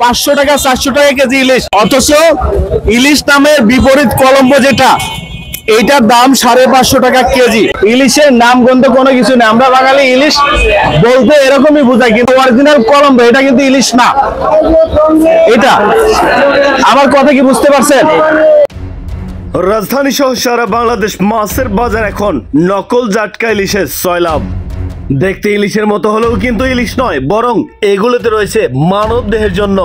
500 টাকা 400 টাকা কেজি ইলিশ, অথচ ইলিশ নামের বিপরীত কলম্বো যেটা, এইটার দাম 550 টাকা কেজি। ইলিশের নাম গন্ধ কোনো কিছু নেই, আমরা বাঙালি ইলিশ বলতে এরকমই বোঝাই, কিন্তু অরিজিনাল কলম্বো এটা কিন্তু ইলিশ না। এটা আমার কথা কি বুঝতে পারছেন? রাজধানী সহ সারা বাংলাদেশ মাছের বাজার এখন নকল জাটকা ইলিশের সয়লাব। দেখতে ইলিশের মতো হলেও কিন্তু ইলিশ নয়, বরং এগুলোতে রয়েছে মানব দেহের জন্য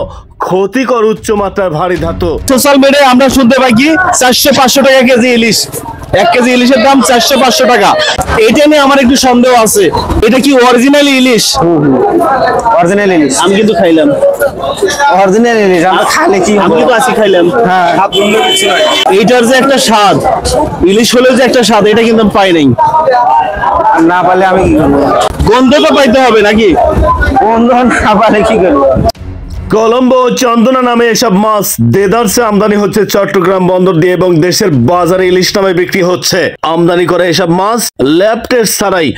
ক্ষতিকর উচ্চমাত্রার ভারী ধাতু। সোশ্যাল মিডিয়ায় আমরা শুনতে পাই কি 400-500 টাকা কেজি ইলিশ, 1 কেজি ইলিশের দাম 400-500 টাকা। এটা নিয়ে আমার একটু সন্দেহ আছে, এটা কি অরিজিনাল ইলিশ? অরিজিনাল ইলিশ আমি কিন্তু খাইলাম অরিজিনাল ইলিশ, আমরা খাইলে কি আমি কিন্তু আছি খাইলাম। হ্যাঁ, এইটার যে একটা স্বাদ, ইলিশ হলেও যে একটা স্বাদ, এটা কিন্তু আমি পাই নাই। না পারলে আমি গন্ধ তো পাইতে হবে নাকি? বন্ধ না পারলে কি করবো? কলম্বো ও চন্দনা নামে এসব মাছ দেদারসে আমদানি হচ্ছে চট্টগ্রাম বন্দর দিয়ে এবং দেশের বাজারে ইলিশ নামে বিক্রি হচ্ছে। আমদানি করে এসব মাছ ল্যাব টেস্ট ছাড়াই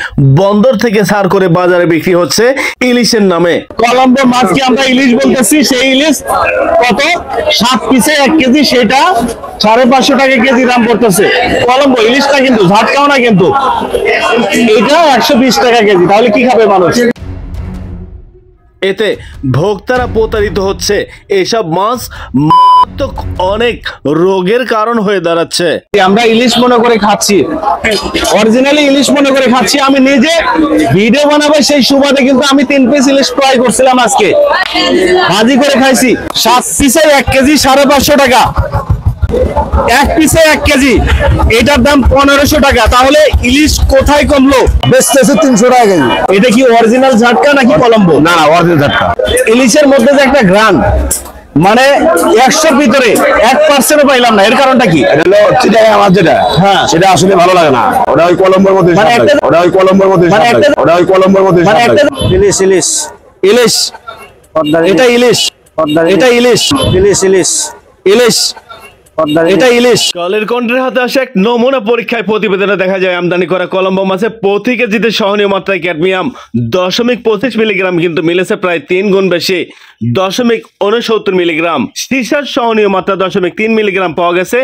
বন্দর থেকে ছাড় করে বাজারে বিক্রি হচ্ছে ইলিশের নামে। কলম্বো মাছকে আমরা ইলিশ বলতেছি, সেই ইলিশ কত 7 পিসে 1 কেজি, সেটা 550 টাকা কেজি দাম পড়তেছে। কলম্বো ইলিশ না কিন্তু, ঝাটকাও না কিন্তু, এটা 120 টাকা কেজি। তাহলে কি খাবে মানুষ? এতে ভোক্তারা প্রতারিত হচ্ছে, এসব মাছ মারাত্মক অনেক রোগের কারণ হয়ে দাঁড়াচ্ছে। আমরা ইলিশ মনে করে খাচ্ছি, অরিজিনালি ইলিশ মনে করে খাচ্ছি। আমি নিজে ভিডিও বানাবো সেই সুবাদে কিন্তু আমি 3 পিস ইলিশ ক্রয় করছিলাম, আজকে ভাজি করে খাইছি। 7 পিসে 1 কেজি 550 টাকা, 1 পিসে 1 কেজি, এটার দাম 1500 টাকা। তাহলে ইলিশ কোথায় কমলো? বেচতেছে 300 টাকা কেজি। এটা কি অরিজিনাল ঝাটকা নাকি কলম্বো? না না, অরিজিনাল ঝাটকা। ইলিশের মধ্যে যে একটা ঘ্রাণ, মানে 100 ভিতরে 1% পাইলাম না, এর কারণটা কি? এটা হলো চিটাগাং মাছ যেটা, হ্যাঁ, সেটা আসলে ভালো লাগে না। ওটা ওই কলম্বোর মধ্যে মানে স্বাদ লাগে। ওটা ওই কলম্বোর মধ্যে মানে স্বাদ লাগে। ওটা ওই কলম্বোর মধ্যে মানে স্বাদ লাগে। ইলিশ ইলিশ ইলিশ, এটা ইলিশ, এটা ইলিশ, ইলিশ ইলিশ ইলিশ, এটা ইলিশ। কালের কণ্ঠের হাতে আসা এক নমুনা পরীক্ষায় প্রতিবেদনে দেখা যায় আমদানি করা কলম্বো মাছে প্রতি কেজিতে সহনীয় মাত্রায় ক্যাডমিয়াম 0.25 মিলিগ্রাম কিন্তু মিলেছে প্রায় 3 গুণ বেশি, 0.69 মিলিগ্রাম। সীসার সহনীয় মাত্রা 0.3 মিলিগ্রাম পাওয়া গেছে,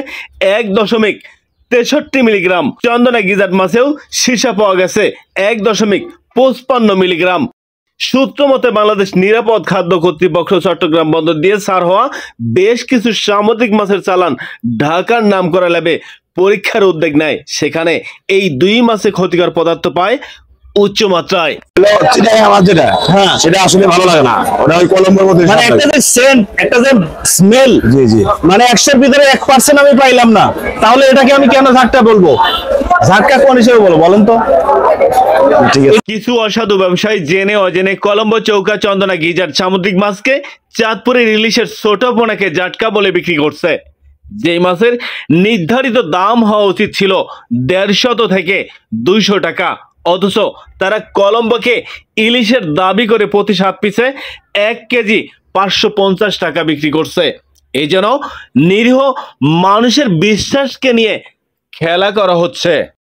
1.63 মিলিগ্রাম। চন্দনা গিজাট মাছেও সীসা পাওয়া গেছে 1.55 মিলিগ্রাম। সূত্র মতে বাংলাদেশ নিরাপদ খাদ্য কর্তৃপক্ষ চট্টগ্রাম বন্দর দিয়ে ছাড় হওয়া বেশ কিছু সামুদ্রিক মাছের চালান ঢাকার নাম করা ল্যাবে পরীক্ষার উদ্যোগ নেয়। সেখানে এই 2 মাছে ক্ষতিকর পদার্থ পায় উচ্চ মাত্রায়। চিটাগাং মাছ যেটা, হ্যাঁ, সেটা আসলে ভালো লাগে না। ওটা ওই কলম্বোর মধ্যে মানে স্বাদ একটা লাগে। যে সেন্ট, একটা যে স্মেল, জি জি, মানে 100 ভিতরে 1% আমি পাইলাম না। তাহলে এটাকে আমি কেন ঝাটকা বলবো? ঝাটকা কোন হিসেবে বলবো বলেন তো? ঠিক আছে। কিছু অসাধু ব্যবসায়ী জেনে অজেনে কলম্বো, চৌকা, চন্দনা গিজাট সামুদ্রিক মাছকে চাঁদপুরের ইলিশের ছোট পোনাকে জাটকা বলে বিক্রি করছে। যেই মাছের নির্ধারিত দাম হওয়া উচিত ছিল 150 থেকে 200 টাকা, অথচ তারা কলম্বোকে ইলিশের দাবি করে প্রতি 7 পিসে 1 কেজি 550 টাকা বিক্রি করছে। এই যেন নিরীহ মানুষের বিশ্বাসকে নিয়ে খেলা করা হচ্ছে।